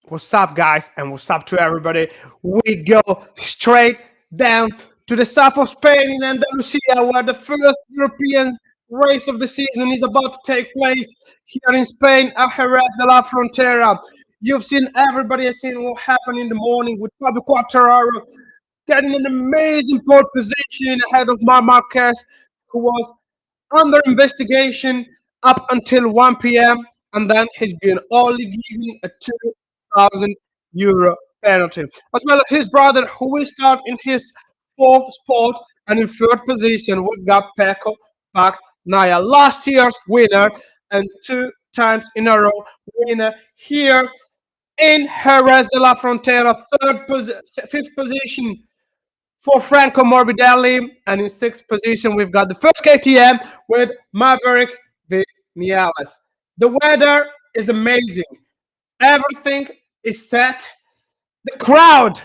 What's up, guys, and what's up to everybody? We go straight down to the south of Spain in Andalusia, where the first European race of the season is about to take place here in Spain at Jerez de la Frontera. You've seen everybody has seen what happened in the morning with Fabio Quartararo getting an amazing pole position ahead of Márquez, who was under investigation up until 1 p.m. and then he's been only given a 2,000 euro penalty. As well as his brother, who will start in his fourth spot, and in third position, we've got Pecco Bagnaia, last year's winner and two times in a row winner here in Jerez de la Frontera, fifth position for Franco Morbidelli, and in sixth position we've got the first KTM with Maverick Vinales. The weather is amazing. Everything is set. The crowd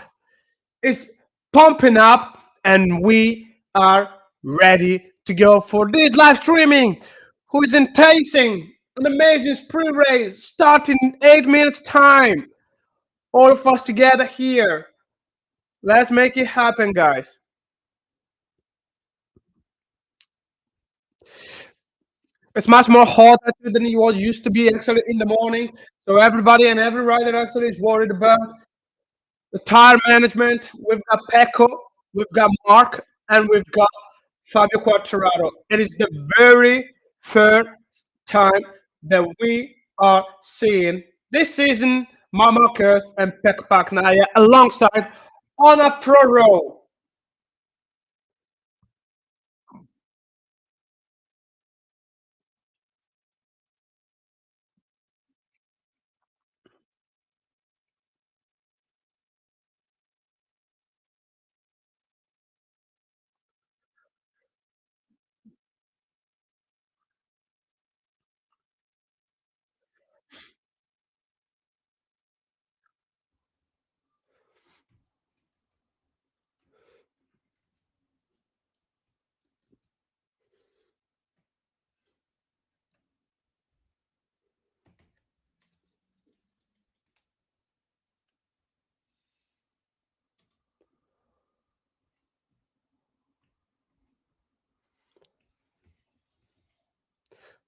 is pumping up, and we are ready to go for this live streaming. Who is enticing an amazing sprint race starting in 8 minutes time. All of us together here. Let's make it happen, guys. It's much more hot than it was used to be actually in the morning. So everybody and every rider actually is worried about the tire management. We've got Pecco, we've got Mark, and we've got Fabio Quartararo. It is the very first time that we are seeing this season Márquez and Pecco Bagnaia alongside on a pro row.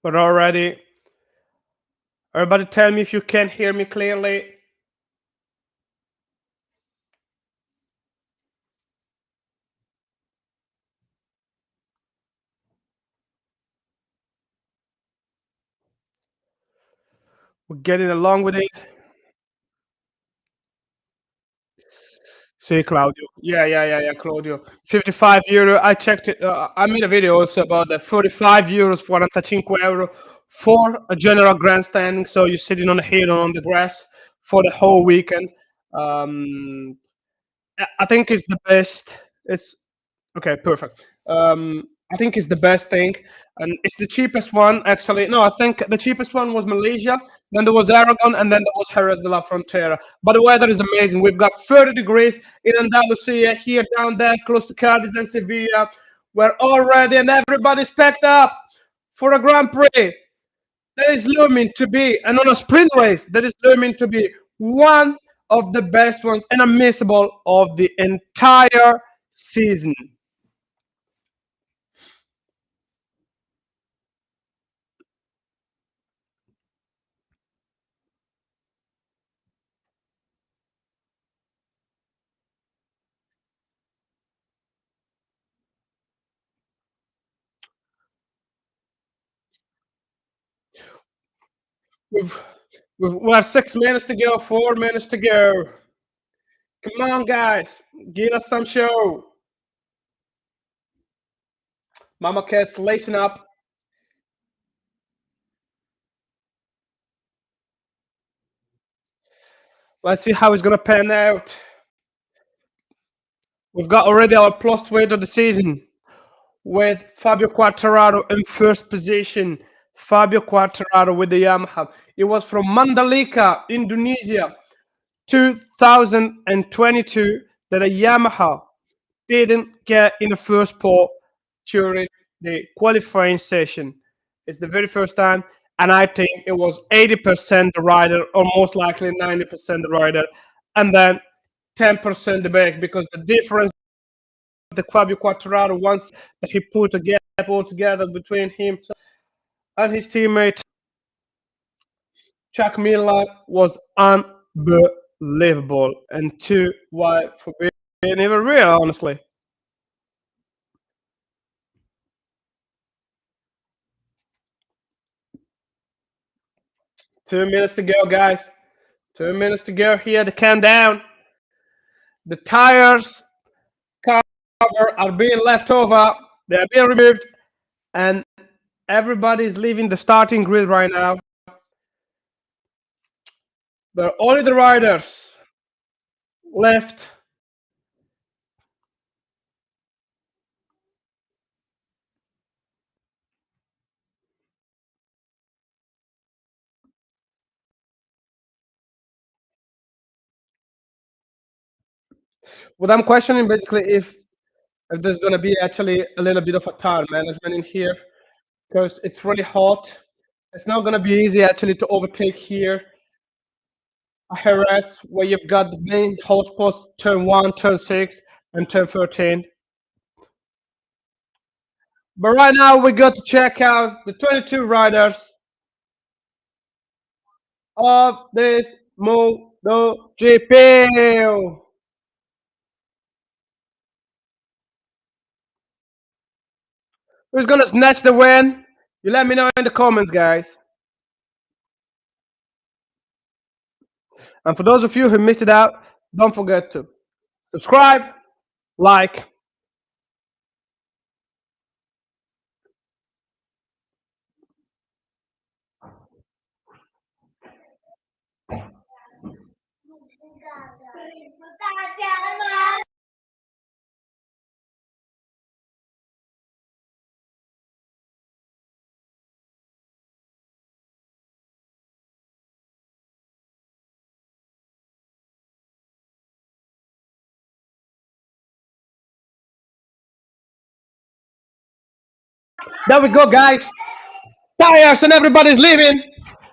But already, everybody tell me if you can hear me clearly. We're getting along with it. See, Claudio. Yeah, Claudio. 55 euro. I checked it. I made a video also about the 45 euros, 45 euro for a general grandstanding. So you're sitting on the hill or on the grass for the whole weekend. Um, I think it's the best. It's okay, perfect. I think it's the best thing, and it's the cheapest one actually. No, I think the cheapest one was Malaysia. Then there was Aragon, and then there was Jerez de la Frontera. But the weather is amazing. We've got 30 degrees in Andalusia, here down there, close to Cadiz and Sevilla. We're all ready, and everybody's packed up for a Grand Prix that is looming to be, and on a sprint race that is looming to be one of the best ones and unmissable of the entire season. We've, we have 6 minutes to go, 4 minutes to go. Come on, guys, give us some show. Mama Cass, lacing up. Let's see how it's gonna pan out. We've got already our plus weight of the season with Fabio Quartararo in first position. Fabio Quartararo with the Yamaha. It was from Mandalika, Indonesia, 2022 that a Yamaha didn't get in the first pole during the qualifying session. It's the very first time, and I think it was 80% the rider, or most likely 90% the rider, and then 10% the back, because the difference the Fabio Quartararo once that he put a gap all together between him and his teammate Chuck Miller was unbelievable and too wide for being even real, honestly. 2 minutes to go, guys. 2 minutes to go here. The countdown. The tires cover are being left over. They are being removed, and everybody is leaving the starting grid right now. There are only the riders left. What I'm questioning basically if there's gonna be actually a little bit of a tire management in here, because it's really hot. It's not gonna be easy actually to overtake here a Jerez where you've got the main hot spots turn 1, turn 6, and turn 13. But right now we got to check out the 22 riders of this MotoGP. Who's gonna snatch the win? You let me know in the comments, guys. And for those of you who missed it out, don't forget to subscribe, like. There we go, guys. Tires and everybody's leaving.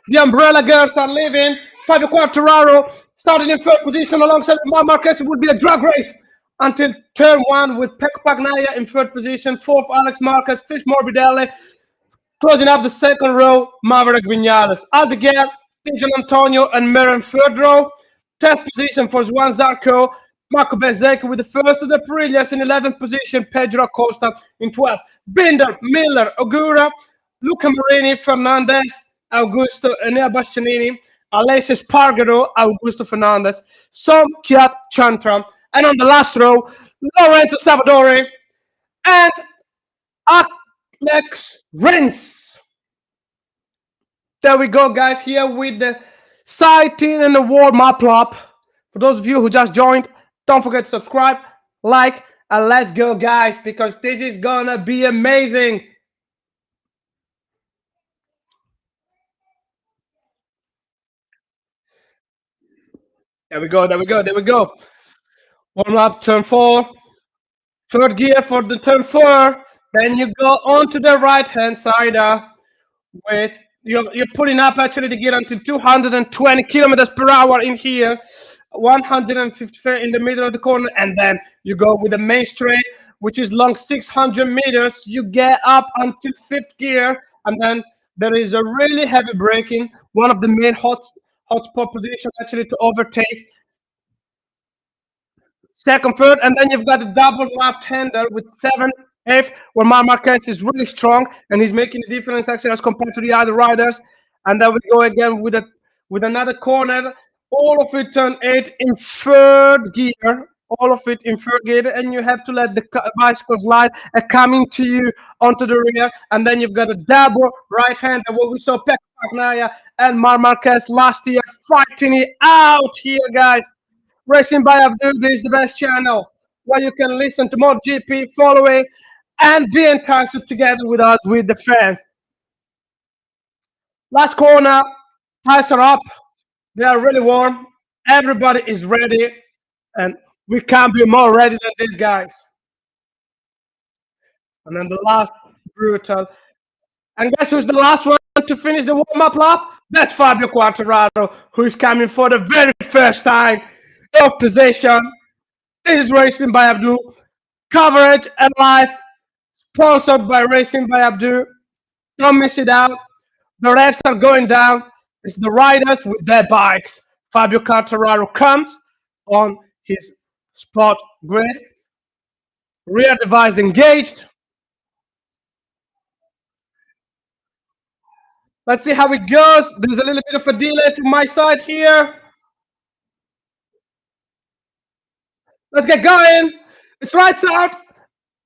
The umbrella girls are leaving. Fabio Quartararo started in third position alongside Márquez. It would be a drag race until turn 1 with Pecco Bagnaia in third position. Fourth, Alex Marquez. Fifth, Morbidelli. Closing up the second row, Maverick Vinales. Aldeguer, Stephen Antonio, and Mir in third row. 10th position for Juan Zarco. Marco Bezzecchi with the first of the Aprilia in 11th position. Pedro Acosta in 12th. Binder, Miller, Ogura, Luca Marini, Fernandez, Augusto, Enea Bastianini, Alessio Spargaro, Augusto Fernandez, Somkhiat Chantram. And on the last row, Lorenzo Savadori and Alex Rins. There we go, guys, here with the sighting and the warm-up lap. For those of you who just joined, don't forget to subscribe, like, and let's go, guys, because this is gonna be amazing. There we go, there we go, there we go. Warm up, turn 4. Third gear for the turn 4. Then you go onto the right-hand side with you're putting up actually the gear until 220 kilometers per hour in here, 150 in the middle of the corner, and then you go with the main straight, which is long 600 meters. You get up until fifth gear, and then there is a really heavy braking, one of the main hotspot positions actually to overtake. Second, third, and then you've got a double left-hander with 7th, 8th, where Marquez is really strong and he's making the difference actually as compared to the other riders. And then we go again with another corner. All of it turn 8 in third gear. All of it in third gear, and you have to let the bicycle slide coming to you onto the rear. And then you've got a double right-hander where we saw Pecco Bagnaia and Marquez last year fighting it out here, guys. Racing by Abdul is the best channel where you can listen to more GP, follow it, and be enticed together with us, with the fans. Last corner, tires are up. They are really warm. Everybody is ready, and we can't be more ready than these guys. And then the last, brutal. And guess who's the last one? to finish the warm-up lap. That's Fabio Quartararo, who's coming for the very first time of position. This is Racing by Abdul. Coverage and live, sponsored by Racing by Abdul. Don't miss it out. The refs are going down. It's the riders with their bikes. Fabio Quartararo comes on his spot grid. Rear device engaged. Let's see how it goes. There's a little bit of a delay from my side here. Let's get going. It's lights out.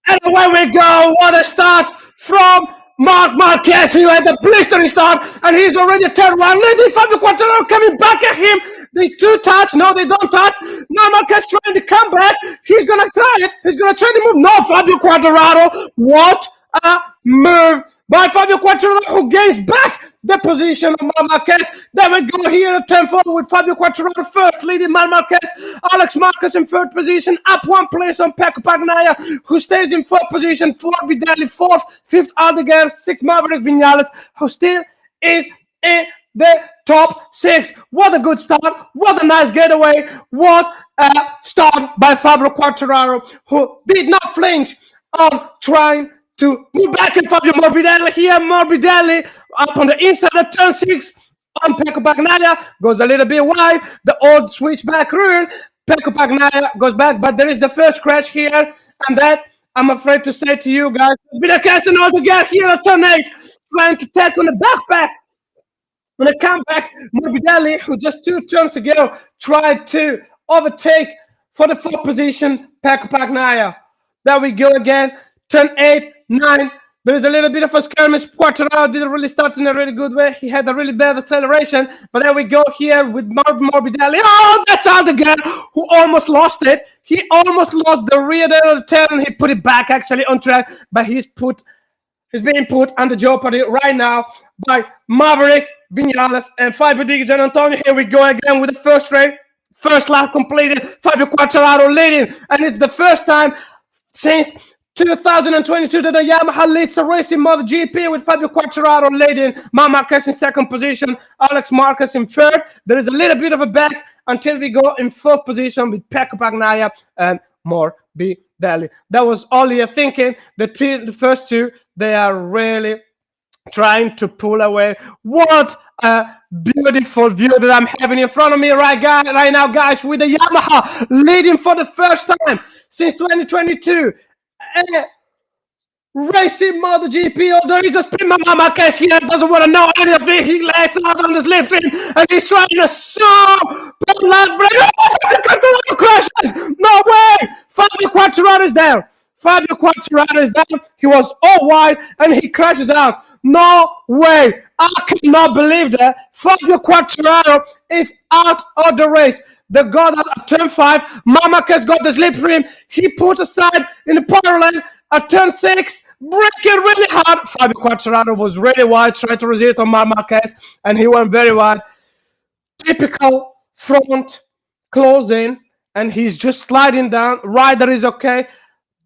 And away we go. What a start from Márquez, who had the blistering start, and he's already turned one. Leading Fabio Quartararo coming back at him. They two touch. No, they don't touch. Now Márquez trying to come back. He's going to try it. He's going to try to move. No, Fabio Quartararo. What a move by Fabio Quartararo, who gains back the position of Márquez. Then we go here at turn 4 with Fabio Quartararo first, leading Márquez. Alex Márquez in third position, up one place on Pecco Bagnaia, who stays in fourth position. Fourth, Morbidelli, fourth, fifth, Aldeguer, sixth, Maverick Vinales, who still is in the top 6. What a good start. What a nice getaway. What a start by Fabio Quartararo, who did not flinch on trying to move back in Fabio Morbidelli here. Morbidelli up on the inside of turn 6 on Pecco Bagnaia, goes a little bit wide. The old switchback rule. Pecco Bagnaia goes back, but there is the first crash here, and that, I'm afraid to say to you guys, Peter Caston altogether here at turn 8, trying to tackle the backpack. When they come back, Morbidelli, who just 2 turns ago tried to overtake for the 4th position, Pecco Bagnaia. There we go again. Turn 8, 9. There is a little bit of a skirmish. Quartararo didn't really start in a really good way. He had a really bad acceleration. But there we go here with Morbidelli. Oh, that's Aldeguer, who almost lost it. He almost lost the rear end of the turn. He put it back actually on track. But he's being put under jeopardy right now by Maverick Vinales and Fabio Di Gianantonio. Here we go again with the first race. First lap completed. Fabio Quartararo leading. And it's the first time since 2022 that the Yamaha leads the race in MotoGP, with Fabio Quartararo leading, Márquez in second position, Alex Márquez in third. There is a little bit of a back until we go in fourth position with Pecco Bagnaia and Morbidelli. That was all you're thinking. The first two, they are really trying to pull away. What a beautiful view that I'm having in front of me right now, guys, with the Yamaha leading for the first time since 2022. Racing MotoGP, although he's a spin, Márquez here doesn't want to know anything. He lets out on this lifting, and he's trying to crashes. No way! Fabio Quartararo is down. Fabio Quartararo is down. He was all wide, and he crashes out. No way! I cannot believe that. Fabio Quartararo is out of the race. They got at turn 5. Márquez got the slip rim. He put aside in the parallel at turn 6. Braking really hard. Fabio Quartararo was really wide, trying to resist on Márquez, and he went very wide. Typical front closing, and he's just sliding down. Rider is okay.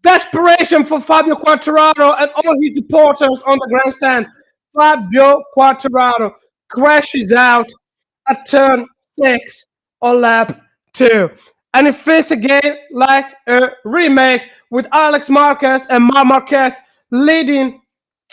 Desperation for Fabio Quartararo and all his supporters on the grandstand. Fabio Quartararo crashes out at turn 6 on lap 2. And it feels again like a remake, with Alex Márquez and Márquez leading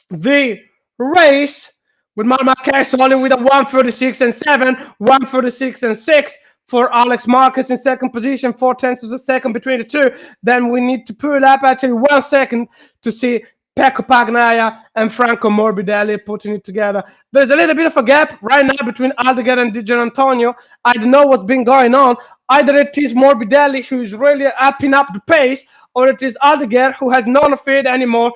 the race, with Márquez only with a 1:36 and 7, 1:36 and 6 for Alex Márquez in second position, 4/10 of a second between the two. Then we need to pull up actually 1 second to see Pecco Bagnaia and Franco Morbidelli putting it together. There's a little bit of a gap right now between Aldeguer and Di Gianantonio. I don't know what's been going on. Either it is Morbidelli who's really upping up the pace, or it is Aldeguer who has none of it anymore.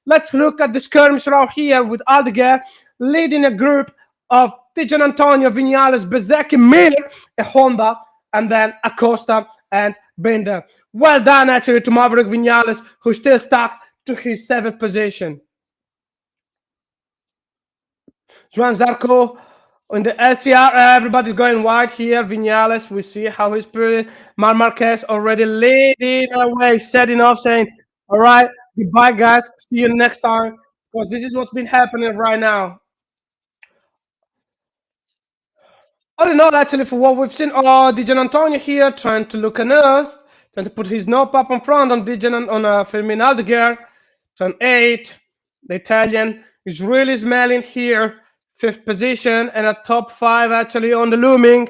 Let's look at the skirmish around here with Aldeguer leading a group of Di Gianantonio, Vinales, Bezzecchi, Miller, a Honda, and then Acosta and Binder. Well done actually to Maverick Vinales, who's still stuck to his 7th position. Joan Zarco in the LCR, everybody's going wide here. Vinales, we see how he's putting. Márquez already leading away, setting off, saying, all right, goodbye, guys. See you next time. Because this is what's been happening right now. All in all, actually, for what we've seen, oh, Dijan Antonio here trying to look at us, trying to put his nose up in front on Dijan on Firmin Aldeguer. Turn 8, the Italian is really smelling here. 5th position and a top 5 actually on the looming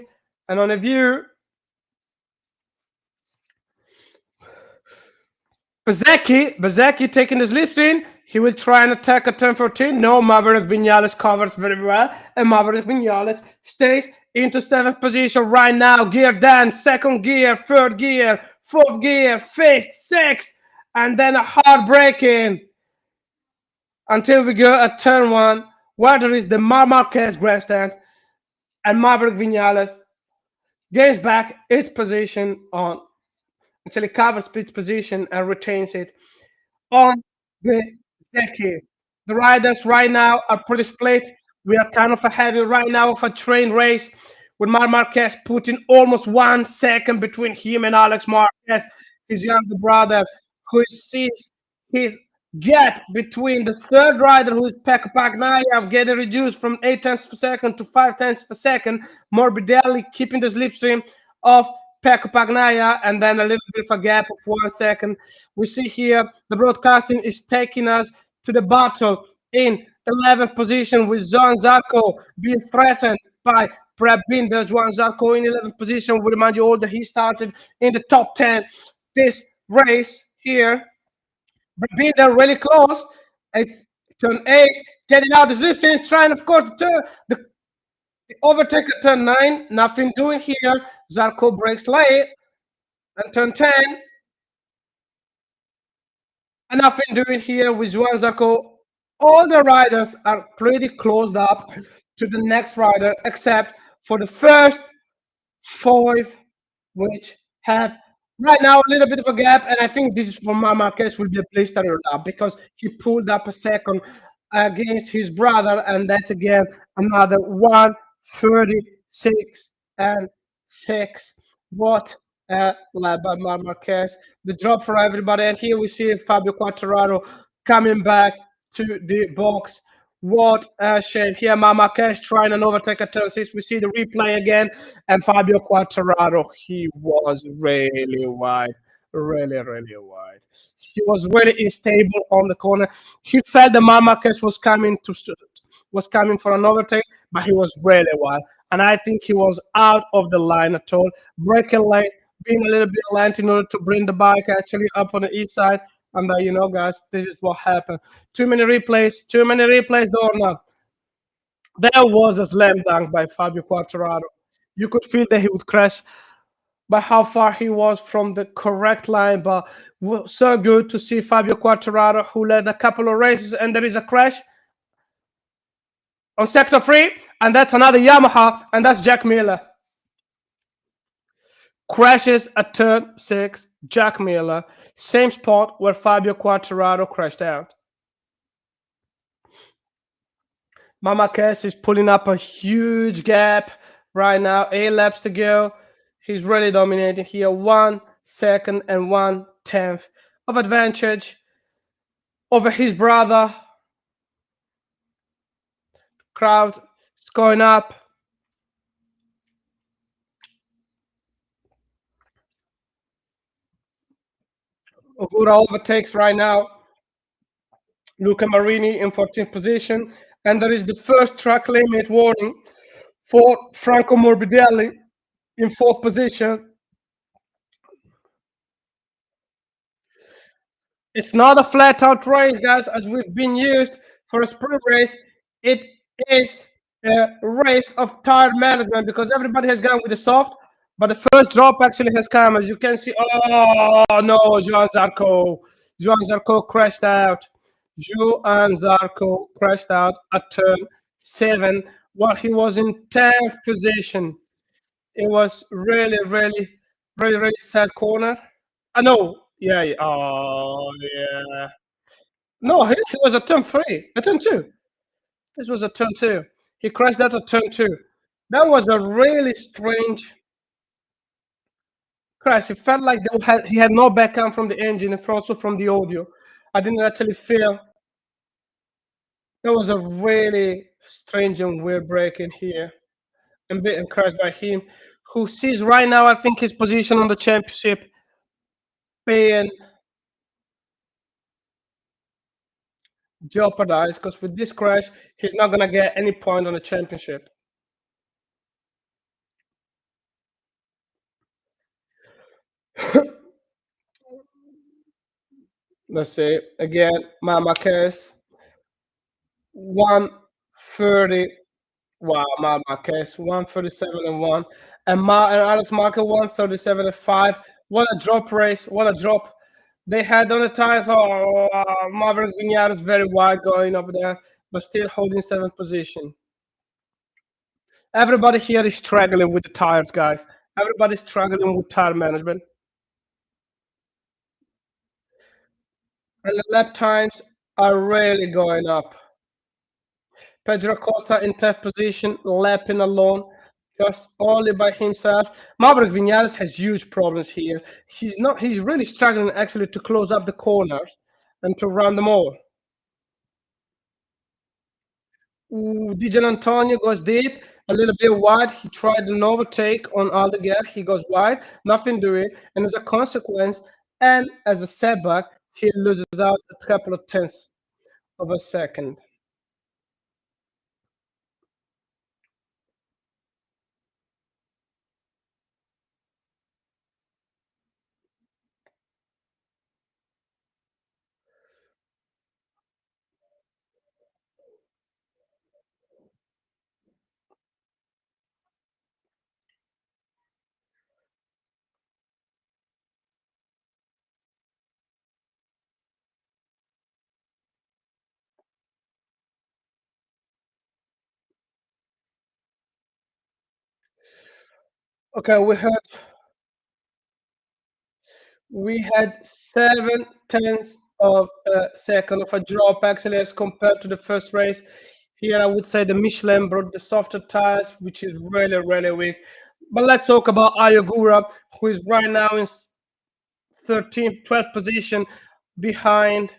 and on a view. Bezecchi taking the slipstream. He will try and attack at turn 14. No, Maverick Vinales covers very well. And Maverick Vinales stays into 7th position right now. Gear down, 2nd gear, 3rd gear, 4th gear, 5th, 6th. And then a hard braking until we go at turn 1, where there is the Márquez grandstand. And Maverick Vinales gains back its position on, actually covers its position and retains it on the Zeki. The riders right now are pretty split. We are kind of ahead right now of a train race with Marquez putting almost 1 second between him and Alex Marquez, his younger brother, who sees his gap between the third rider, who is Pecco Bagnaia, getting reduced from 8 tenths per second to 5 tenths per second. Morbidelli keeping the slipstream of Pecco Bagnaia, and then a little bit of a gap of 1 second. We see here the broadcasting is taking us to the battle in 11th position with Joan Zarco being threatened by Brad Binder. Joan Zarco in 11th position. We remind you all that he started in the top 10 this race here. Brad Binder really close. It's turn 8, getting out the slipstream, trying, of course, to turn the overtake at turn 9. Nothing doing here. Zarco breaks late. And turn 10. And nothing doing here with Juan Zarco. All the riders are pretty closed up to the next rider, except for the first 5, which have right now a little bit of a gap. And I think this is for Marquez will be a place starter lap because he pulled up a second against his brother, and that's again another 1:36 and 6. What a lap by Marquez. The drop for everybody, and here we see Fabio Quartararo coming back to the box. What a shame. Here, Marquez trying an overtake at turn 6. We see the replay again, and Fabio Quartararo, he was really wide. Really, really wide. He was really unstable on the corner. He felt that Marquez was coming for an overtake, but he was really wide. And I think he was out of the line at all. Breaking late, being a little bit late in order to bring the bike actually up on the east side. And you know, guys, this is what happened. Too many replays, Dorna. There was a slam dunk by Fabio Quartararo. You could feel that he would crash by how far he was from the correct line, but so good to see Fabio Quartararo, who led a couple of races, and there is a crash on sector 3, and that's another Yamaha, and that's Jack Miller. Crashes at turn 6, Jack Miller, same spot where Fabio Quartararo crashed out. Marquez is pulling up a huge gap right now, 8 laps to go. He's really dominating here. 1 second and 1/10 of advantage over his brother. Crowd is going up. Ogura overtakes right now Luca Marini in 14th position. And there is the first track limit warning for Franco Morbidelli in 4th position. It's not a flat-out race, guys, as we've been used for a sprint race. It is a race of tire management because everybody has gone with the soft, but the first drop actually has come. As you can see, oh no, Joan Zarco crashed out. Joan Zarco crashed out at turn 7 while he was in 10th position. It was really, really, really, really sad corner. No, yeah. Oh, yeah. No, he was at turn 3, at turn 2. This was at turn 2. He crashed out at turn 2. That was a really strange crash. It felt like he had no backup from the engine and also from the audio. I didn't actually feel. That was a really strange and weird break in here. and beaten crashed by him, who sees right now, I think, his position on the championship being jeopardized because with this crash, he's not gonna get any point on the championship. Let's see again, Marquez 130. Wow, Marquez 137 and one, and Alex Marquez 137 and five. What a drop race! What a drop! They had on the tires. Oh, Maverick Vinales very wide going up there, but still holding seventh position. Everybody here is struggling with the tires, guys. Everybody's struggling with tire management, and the lap times are really going up. Pedro Costa in 10th position, lapping alone, just only by himself. Maverick Vinales has huge problems here. He's really struggling actually to close up the corners and to run them all. Ooh, Dijan Antonio goes deep, a little bit wide. He tried an overtake on Aldeguer. He goes wide, nothing doing. And as a consequence, and as a setback, he loses out a couple of tenths of a second. Okay, we had 7 tenths of a second of a drop actually as compared to the first race. Here, I would say the Michelin brought the softer tires, which is really, really weak. But let's talk about Ayogura, who is right now in 13th, 12th position behind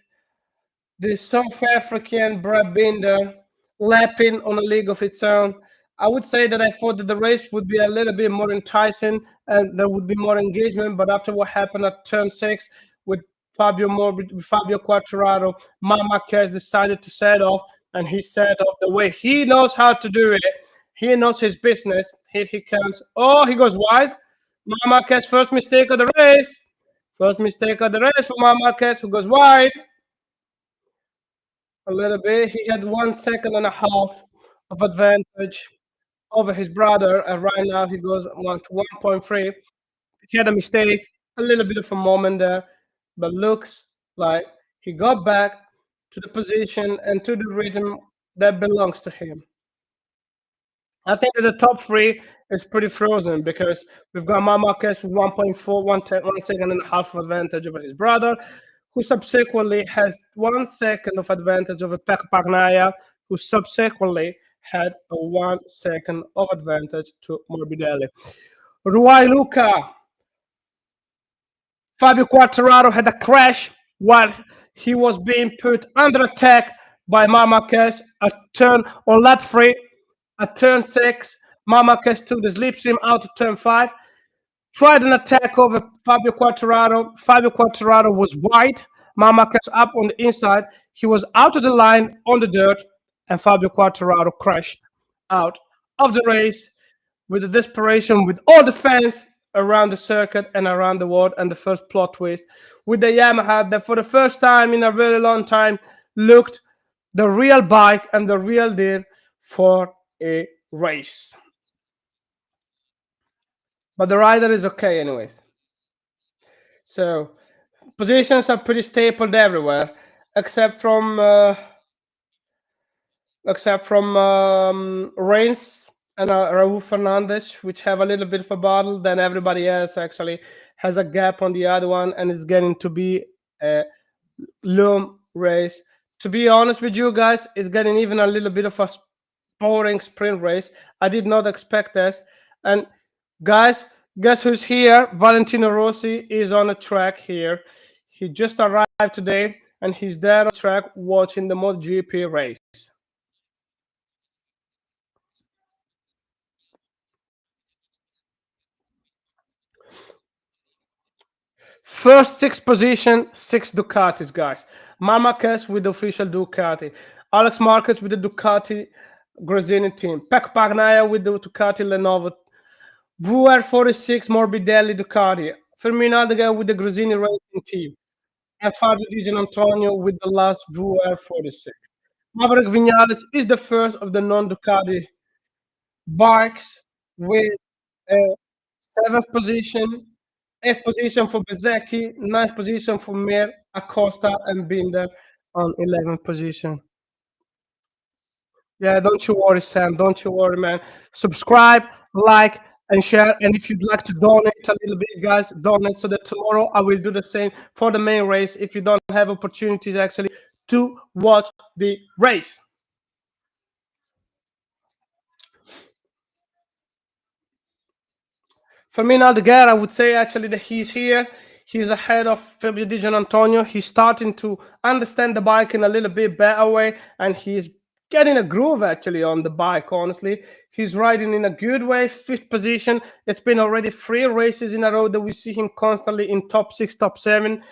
the South African Brad Binder, lapping on a league of its own. I would say that I thought that the race would be a little bit more enticing and there would be more engagement. But after what happened at turn six with Fabio Quartararo, Marquez decided to set off, and he set off the way he knows how to do it. He knows his business. Here he comes. Oh, he goes wide. Marquez, first mistake of the race. First mistake of the race for Marquez, who goes wide a little bit. He had 1 second and a half of advantage over his brother, and right now he goes 1 to 1.3. He had a mistake, a little bit of a moment there, but looks like he got back to the position and to the rhythm that belongs to him. I think the top three is pretty frozen because we've got Marquez with 1.4, 1 second and a half of advantage over his brother, who subsequently has 1 second of advantage over Pekka Pagnaya, who subsequently had a 1 second of advantage to Morbidelli. Ruai Luca, Fabio Quartararo had a crash while he was being put under attack by Marquez at turn on lap 3. At turn 6, Marquez took the slipstream out of turn 5, tried an attack over Fabio Quartararo. Fabio Quartararo was wide, Marquez up on the inside. He was out of the line on the dirt, and Fabio Quartararo crashed out of the race with the desperation with all the fans around the circuit and around the world. And the first plot twist with the Yamaha that for the first time in a really long time looked the real bike and the real deal for a race. But the rider is okay anyways. So positions are pretty stapled everywhere except from Reigns and Raul Fernandez, which have a little bit of a battle. Then everybody else actually has a gap on the other one, and it's getting to be a loom race. To be honest with you guys, it's getting even a little bit of a boring sprint race. I did not expect this. And guys, guess who's here? Valentino Rossi is on a track here. He just arrived today, and he's there on the track watching the MotoGP race. First six position, six Ducatis, guys. Marquez with the official Ducati. Alex Marquez with the Ducati Gresini team. Pec Bagnaia with the Ducati Lenovo. VR 46 Morbidelli Ducati. Firmino Aldegar with the Gresini Racing team. And Fabio Di Gianantonio with the last VR 46. Maverick Vinales is the first of the non-Ducati bikes with a seventh position, eighth position for Bezecchi, ninth position for Mir, Acosta, and Binder on 11th position. Yeah, don't you worry, Sam. Don't you worry, man. Subscribe, like, and share. And if you'd like to donate a little bit, guys, donate so that tomorrow I will do the same for the main race if you don't have opportunities actually to watch the race. For me, Aldeguer, I would say actually that he's here. He's ahead of Fabio Di Gianantonio. He's starting to understand the bike in a little bit better way, and he's getting a groove actually on the bike. Honestly, he's riding in a good way. Fifth position. It's been already 3 races in a row that we see him constantly in top 6, top 7.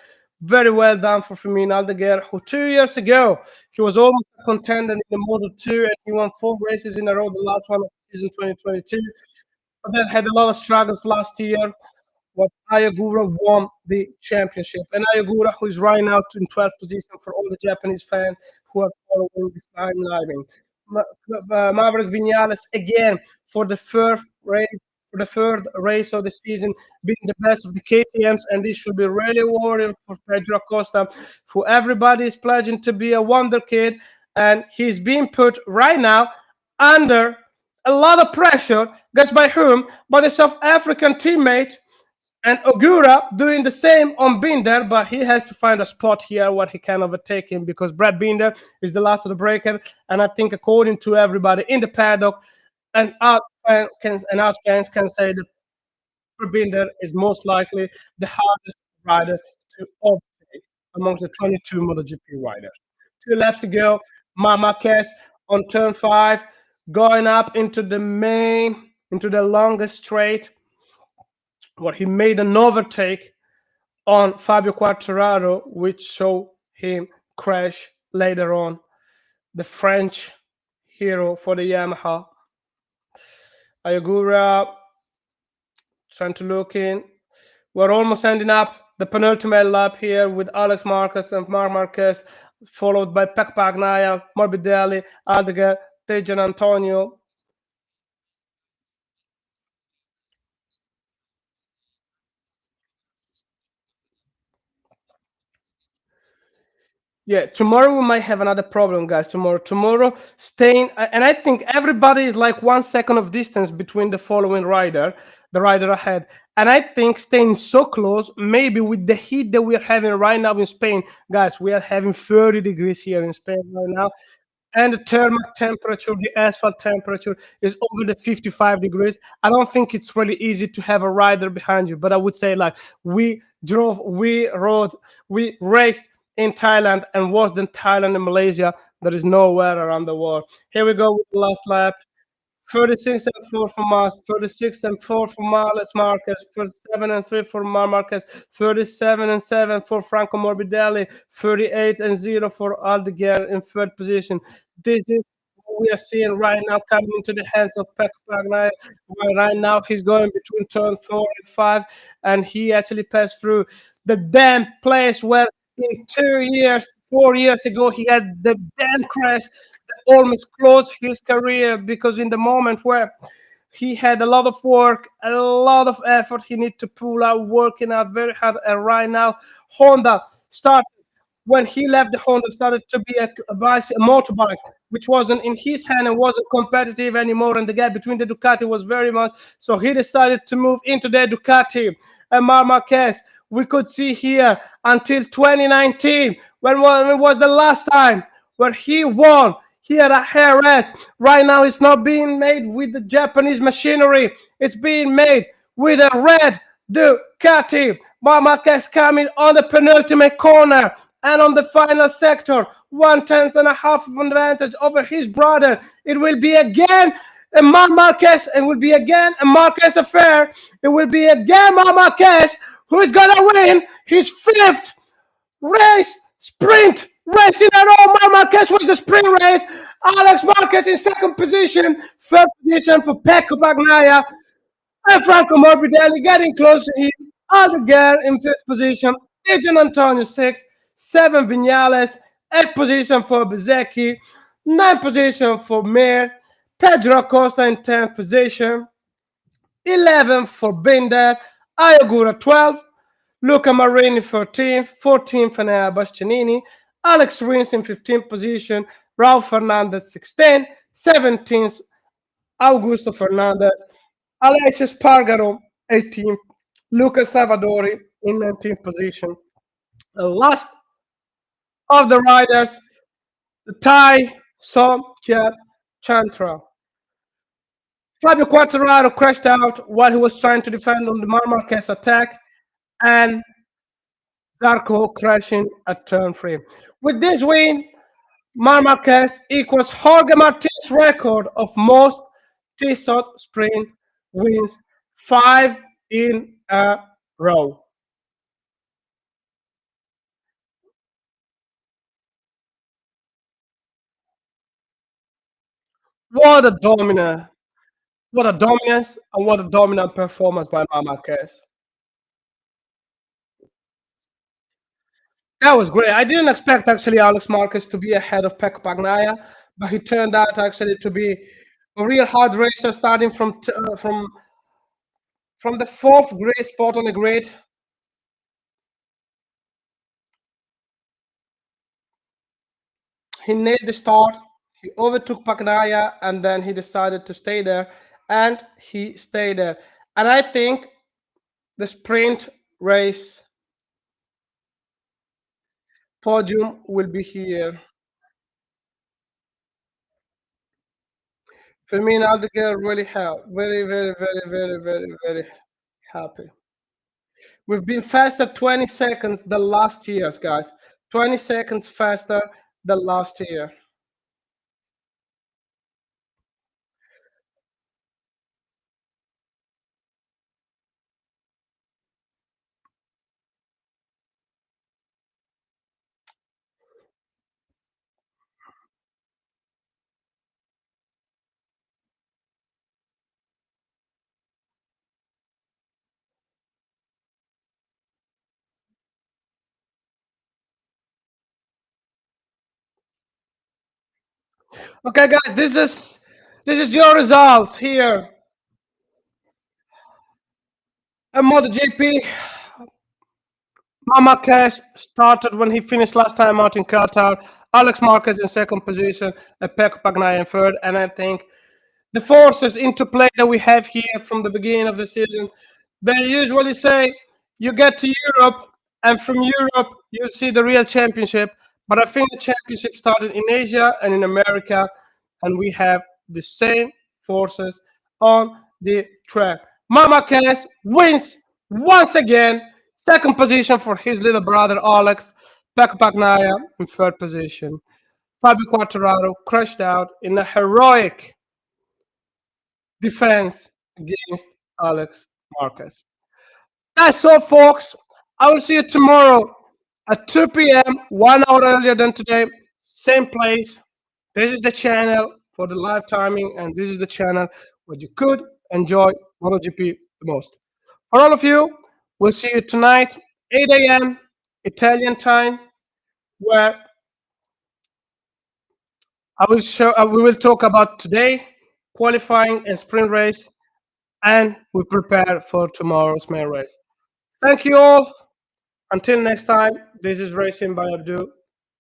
Very well done for Firmino Aldeguer, who 2 years ago he was almost a contender in the Moto2 and he won 4 races in a row. The last one of season 2022. But then had a lot of struggles last year. But Ayagura won the championship. And Ayagura, who is right now in 12th position for all the Japanese fans who are following this time living. Maverick Vinales again for the third race of the season, being the best of the KTMs, and this should be really worrying for Pedro Acosta, who everybody is pledging to be a wonder kid, and he's being put right now under a lot of pressure. Guess by whom? By the South African teammate and Ogura doing the same on Binder, but he has to find a spot here where he can overtake him because Brad Binder is the last of the breaker. And I think, according to everybody in the paddock, and our fans can say that Binder is most likely the hardest rider to overtake amongst the 22 MotoGP riders. 2 laps to go. Marquez on turn 5, going up into the longest straight, where he made an overtake on Fabio Quartararo, which saw him crash later on. The French hero for the Yamaha. Ayagura trying to look in. We're almost ending up the penultimate lap here with Alex Marquez and Marc Marquez, followed by Pec Bagnaia, Morbidelli, Aldeguer, Di Gianantonio. Yeah, tomorrow we might have another problem, guys. Tomorrow, staying, and I think everybody is like 1 second of distance between the following rider, the rider ahead. And I think staying so close, maybe with the heat that we are having right now in Spain, guys, we are having 30 degrees here in Spain right now. And the thermal temperature, the asphalt temperature is over the 55 degrees. I don't think it's really easy to have a rider behind you, but I would say like we rode, we raced in Thailand and worse than Thailand and Malaysia. There is nowhere around the world. Here we go with the last lap. 36 and 4 for Mark, 36 and 4 for Alex Marquez, 37 and 3 for Marquez, 37 and 7 for Franco Morbidelli, 38 and 0 for Aldeguer in third position. This is what we are seeing right now coming into the hands of Pec Bagnaia. Right now he's going between turn 4 and 5, and he actually passed through the damn place where in 4 years ago he had the damn crash almost closed his career, because in the moment where he had a lot of work, a lot of effort, he need to pull out, working out very hard. And right now, Honda started, when he left the Honda, started to be a motorbike, which wasn't in his hand and wasn't competitive anymore. And the gap between the Ducati was very much. So he decided to move into the Ducati. And Marquez, we could see here until 2019, when it was the last time where he won here at Jerez. Right now, it's not being made with the Japanese machinery. It's being made with a red Ducati. Marquez coming on the penultimate corner and on the final sector, 1/10.5 of advantage over his brother. It will be again a Marquez, and will be again a Marquez affair. It will be again Marquez who's gonna win his fifth race sprint race in a row. Marquez was the sprint race. Alex Marquez in second position. Third position for Pecco Bagnaia. And Franco Morbidelli getting close to him. Aldeguer in fifth position. Adrian Antonio sixth. Seven Vinales. Eighth position for Bezecchi. Ninth position for Mir. Pedro Acosta in 10th position. 11th for Binder. Ayogura 12th. Luca Marini 13th. 14th Enea Bastianini. Alex Rins in 15th position. Raul Fernandez 16th. 17th Augusto Fernandez. Alessio Spargaro 18th. Luca Savadori in 19th position. The last of the riders, the Thai Somkhyat Chantra. Fabio Quartararo crashed out while he was trying to defend on the Marquez attack, and Zarco crashing at turn 3. With this win, Marquez equals Jorge Martin's record of most Tissot sprint wins, 5 in a row. What a dominant, what a dominance, and what a dominant performance by Marquez. That was great. I didn't expect actually Alex Marquez to be ahead of Pecco Bagnaia, but he turned out actually to be a real hard racer, starting from the fourth grid spot on the grid. He nailed the start. He overtook Bagnaia, and then he decided to stay there, and he stayed there. And I think the sprint race podium will be here. Firmino Aldeguer really helped. Very, very, very, very, very, very happy. We've been faster 20 seconds the last years, guys. 20 seconds faster than last year. Okay, guys, this is your result here. A MotoGP. Marquez started when he finished last time out in Qatar. Alex Marquez in second position, and Pecco Bagnaia in third. And I think the forces interplay that we have here from the beginning of the season. They usually say you get to Europe, and from Europe you see the real championship. But I think the championship started in Asia and in America, and we have the same forces on the track. Marquez wins once again. Second position for his little brother Alex. Pecco Bagnaia in third position. Fabio Quartararo crashed out in a heroic defense against Alex Marquez. That's all, folks. I will see you tomorrow at 2 p.m., 1 hour earlier than today. Same place. This is the channel for the live timing, and this is the channel where you could enjoy MotoGP the most. For all of you, we'll see you tonight, 8 a.m. Italian time, where we will talk about today, qualifying and sprint race, and we prepare for tomorrow's main race. Thank you all. Until next time, this is Racing by Abdul.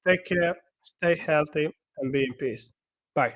Take care, stay healthy, and be in peace. Bye.